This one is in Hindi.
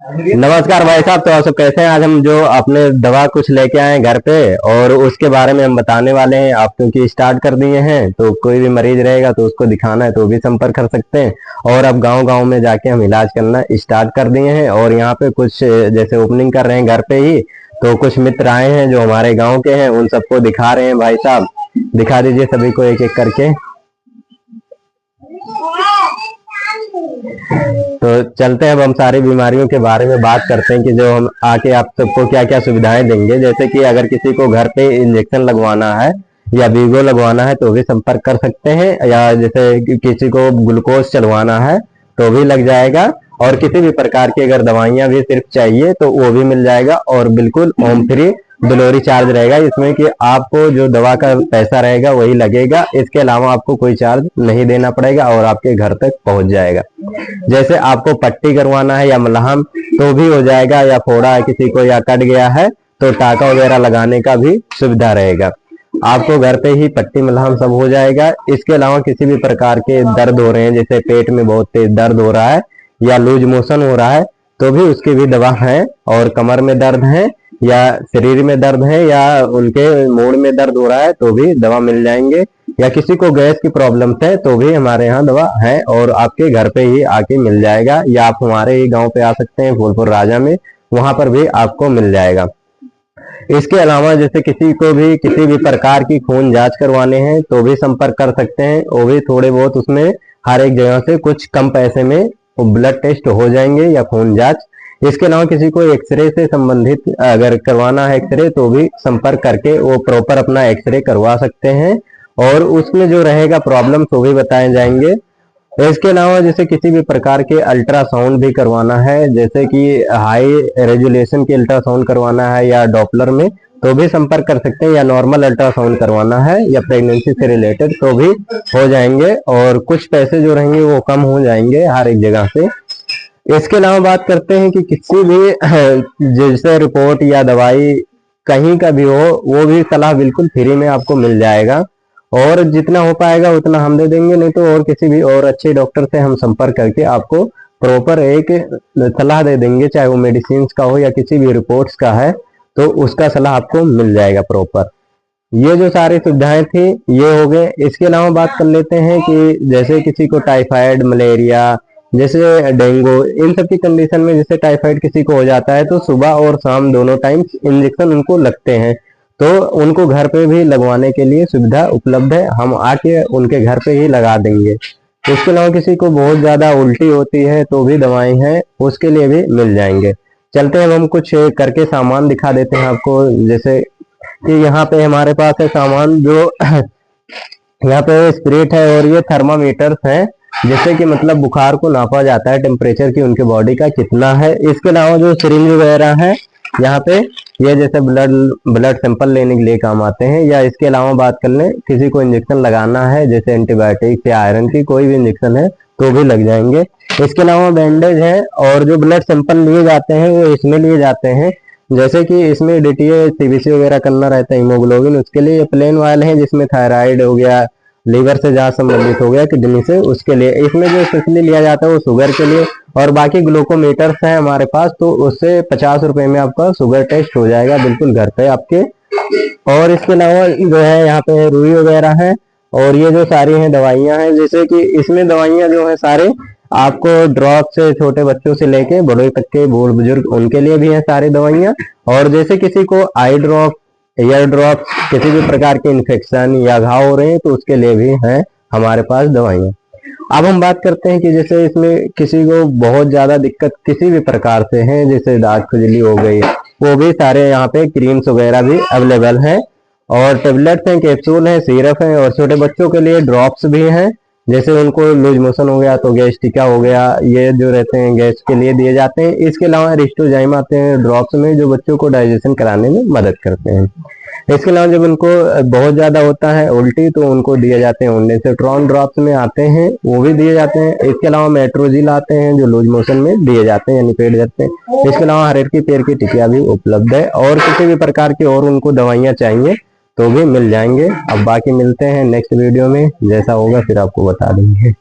नमस्कार भाई साहब। तो आप सब कैसे हैं? आज हम जो अपने दवा कुछ लेके आए हैं घर पे, और उसके बारे में हम बताने वाले हैं। आप क्योंकि स्टार्ट कर दिए हैं तो कोई भी मरीज रहेगा तो उसको दिखाना है तो भी संपर्क कर सकते हैं। और अब गांव गांव में जाके हम इलाज करना स्टार्ट कर दिए हैं, और यहाँ पे कुछ जैसे ओपनिंग कर रहे हैं घर पे ही। तो कुछ मित्र आए हैं जो हमारे गाँव के हैं, उन सबको दिखा रहे हैं। भाई साहब दिखा दीजिए सभी को एक एक करके। तो चलते हैं, अब हम सारी बीमारियों के बारे में बात करते हैं कि जो हम आके आप सबको क्या क्या सुविधाएं देंगे। जैसे कि अगर किसी को घर पे इंजेक्शन लगवाना है या वीगो लगवाना है तो भी संपर्क कर सकते हैं, या जैसे किसी को ग्लूकोज चलवाना है तो भी लग जाएगा। और किसी भी प्रकार की अगर दवाइयां भी सिर्फ चाहिए तो वो भी मिल जाएगा, और बिल्कुल होम फ्री डिलीवरी चार्ज रहेगा। इसमें कि आपको जो दवा का पैसा रहेगा वही लगेगा, इसके अलावा आपको कोई चार्ज नहीं देना पड़ेगा और आपके घर तक पहुंच जाएगा। जैसे आपको पट्टी करवाना है या मलहम तो भी हो जाएगा, या फोड़ा है किसी को या कट गया है तो टाका वगैरह लगाने का भी सुविधा रहेगा। आपको घर पे ही पट्टी मलहम सब हो जाएगा। इसके अलावा किसी भी प्रकार के दर्द हो रहे हैं, जैसे पेट में बहुत तेज दर्द हो रहा है या लूज मोशन हो रहा है तो भी उसकी भी दवा है। और कमर में दर्द है या शरीर में दर्द है या उनके मूड में दर्द हो रहा है तो भी दवा मिल जाएंगे। या किसी को गैस की प्रॉब्लम है तो भी हमारे यहाँ दवा है और आपके घर पे ही आके मिल जाएगा। या आप हमारे ही गांव पे आ सकते हैं, फूलपुर राजा में, वहां पर भी आपको मिल जाएगा। इसके अलावा जैसे किसी को भी किसी भी प्रकार की खून जांच करवाने हैं तो भी संपर्क कर सकते हैं। वो भी थोड़े बहुत उसमें हर एक जगह से कुछ कम पैसे में ब्लड टेस्ट हो जाएंगे या खून जांच। इसके अलावा किसी को एक्सरे से संबंधित अगर करवाना है एक्सरे तो भी संपर्क करके वो प्रॉपर अपना एक्सरे करवा सकते हैं, और उसमें जो रहेगा प्रॉब्लम तो भी बताए जाएंगे। इसके अलावा जैसे किसी भी प्रकार के अल्ट्रासाउंड भी करवाना है, जैसे कि हाई रेजुलेशन के अल्ट्रासाउंड करवाना है या डॉपलर में तो भी संपर्क कर सकते हैं, या नॉर्मल अल्ट्रासाउंड करवाना है या प्रेगनेंसी से रिलेटेड तो भी हो जाएंगे, और कुछ पैसे जो रहेंगे वो कम हो जाएंगे हर एक जगह से। इसके अलावा बात करते हैं कि किसी भी जैसे रिपोर्ट या दवाई कहीं का भी हो वो भी सलाह बिल्कुल फ्री में आपको मिल जाएगा, और जितना हो पाएगा उतना हम दे देंगे, नहीं तो और किसी भी और अच्छे डॉक्टर से हम संपर्क करके आपको प्रॉपर एक सलाह दे देंगे, चाहे वो मेडिसिन का हो या किसी भी रिपोर्ट्स का है तो उसका सलाह आपको मिल जाएगा प्रॉपर। ये जो सारी सुविधाएं थी ये हो गए। इसके अलावा बात कर लेते हैं कि जैसे किसी को टाइफाइड, मलेरिया, जैसे डेंगू, इन सब की कंडीशन में जैसे टाइफाइड किसी को हो जाता है तो सुबह और शाम दोनों टाइम इंजेक्शन उनको लगते हैं, तो उनको घर पे भी लगवाने के लिए सुविधा उपलब्ध है, हम आके उनके घर पे ही लगा देंगे। इसके अलावा किसी को बहुत ज्यादा उल्टी होती है तो भी दवाएं हैं, उसके लिए भी मिल जाएंगे। चलते हैं, हम कुछ करके सामान दिखा देते हैं आपको। जैसे कि यहाँ पे हमारे पास है सामान जो यहाँ पे स्पिरिट है और ये थर्मामीटर्स हैं, जैसे कि मतलब बुखार को नापा जाता है टेम्परेचर की उनके बॉडी का कितना है। इसके अलावा जो सिरिंज वगैरह है यहाँ पे, ये जैसे ब्लड सैंपल लेने के लिए काम आते हैं। या इसके अलावा बात कर लें किसी को इंजेक्शन लगाना है जैसे एंटीबायोटिक या आयरन की कोई भी इंजेक्शन है तो भी लग जाएंगे। इसके अलावा बैंडेज है, और जो ब्लड सैंपल लिए जाते हैं वो इसमें लिए जाते हैं, जैसे कि इसमें डीटीए सीबीसी वगैरह करना रहता है, हीमोग्लोबिन, उसके लिए प्लेन वाले हैं, जिसमें थायराइड हो गया, लीवर से जहाँ संबंधित हो गया, किडनी से, उसके लिए। इसमें जो स्पेशली लिया जाता है वो शुगर के लिए। और बाकी ग्लूकोमीटर्स हैं हमारे पास, तो उससे 50 रुपए में आपका शुगर टेस्ट हो जाएगा बिल्कुल घर पे आपके। और इसके अलावा जो है यहाँ पे रुई वगैरह है, और ये जो सारी हैं दवाइयाँ हैं, जैसे कि इसमें दवाइयाँ जो है सारे आपको ड्रॉप से छोटे बच्चों से लेके बड़े तक के बूढ़ बुजुर्ग उनके लिए भी हैं सारी दवाइयाँ। और जैसे किसी को आई ड्रॉप, ईयर ड्रॉप, किसी भी प्रकार के इन्फेक्शन या घाव हो रहे हैं तो उसके लिए भी हैं हमारे पास दवाइयाँ। अब हम बात करते हैं कि जैसे इसमें किसी को बहुत ज्यादा दिक्कत किसी भी प्रकार से है, जैसे दांत खुजली हो गई, वो भी सारे यहाँ पे क्रीम्स वगैरह भी अवेलेबल हैं, और टेबलेट्स हैं, कैप्सूल हैं, सिरप हैं, और छोटे बच्चों के लिए ड्रॉप्स भी हैं, जैसे उनको लूज मोशन हो गया तो गैस्ट्रिका हो गया, ये जो रहते हैं गैस के लिए दिए जाते हैं। इसके अलावा रिस्टोजाइम आते हैं ड्रॉप्स में, जो बच्चों को डाइजेशन कराने में मदद करते हैं। इसके अलावा जब उनको बहुत ज्यादा होता है उल्टी तो उनको दिए जाते हैं ओंडेसिट्रॉन ड्रॉप्स में आते हैं, वो भी दिए जाते हैं। इसके अलावा मेट्रोजिल आते हैं जो लूज मोशन में दिए जाते हैं, यानी पेट दर्द में। इसके अलावा हरेक की पैर की टिकिया भी उपलब्ध है, और किसी भी प्रकार की और उनको दवाइयाँ चाहिए तो भी मिल जाएंगे। अब बाकी मिलते हैं नेक्स्ट वीडियो में, जैसा होगा फिर आपको बता देंगे।